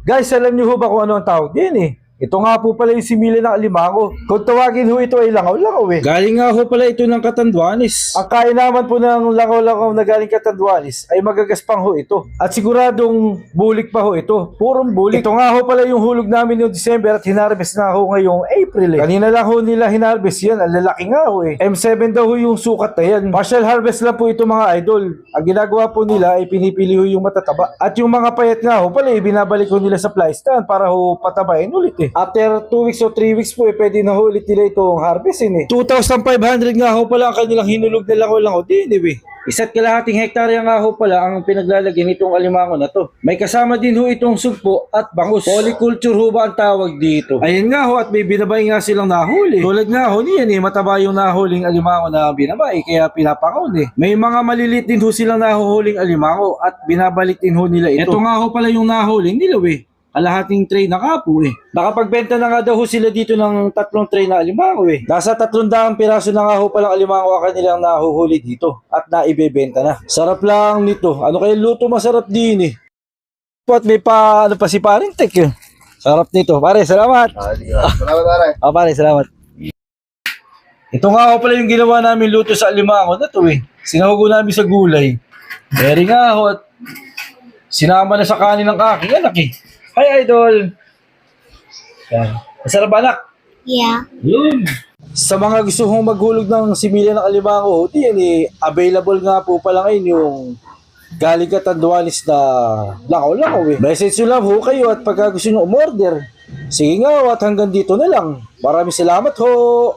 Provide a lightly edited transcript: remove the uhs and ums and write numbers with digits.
Guys, alam niyo ho ba kung ano ang tawag din eh? Ito nga po pala yung simila ng alimango. Kung tawagin ho ito ay langaw-langaw eh. Galing nga ho pala ito ng Catanduanes. Ang kain naman po ng langaw-langaw na galing Catanduanes ay magagaspang ho ito. At siguradong bulik pa ho ito. Purong bulik. Ito nga ho pala yung hulog namin noong December at hinarvest na ho ngayong April eh. Kanina lang ho nila hinarvest yan. Ang lalaki nga ho eh. M7 daw ho yung sukat na yan. Partial harvest lang po ito mga idol. Ang ginagawa po nila ay pinipili ho yung matataba. At yung mga payat nga ho pala binabalik ho nila sa fly stand para ho patabain ulit eh. After 2 weeks o 3 weeks po pwede na ho ulit nila itong harvestin eh. 2,500 nga ho pala ang kanilang hinulog na langaw-langaw din eh. Isa't kalahating hektarya nga ho pala ang pinaglalagyan nitong alimango na to. May kasama din ho itong sugpo at bangus. Polyculture ho ba ang tawag dito? Ayun nga ho at may binabay nga silang nahuli. Tulad nga ho niyan eh, mataba yung nahuling alimango na binabay kaya pinapakaon eh. May mga maliliit din ho silang nahuhuling alimango at binabalik din ho nila ito. Ito nga ho pala yung nahuling nila eh. Kalahating tray na kapo eh. Nakapagbenta na nga daw ho sila dito ng 3 tray na alimango eh. Nasa 300 piraso na nga ho palang alimango ang kanilang nahuhuli dito at naibebenta na. Sarap lang nito. Ano kaya luto masarap din eh. At may pa, ano pa si paring tek eh. Sarap nito. Pare, salamat. Salamat, pare. Pare, salamat. Ito nga ho pala yung ginawa namin luto sa alimango na to eh. Sinahugo namin sa gulay. Very nga ho at sinama na sa kanin ng aking anak eh. Hi, Idol! Yan. Masarap ba, anak? Yeah. Yun. Sa mga gusto kong maghulog ng similya ng alimango, yan eh, available nga po pala ngayon yung galing Catanduanes na langaw-langaw eh. Message nyo lang ho kayo at pagka gusto nyo umorder, sige nga at hanggang dito na lang. Maraming salamat ho!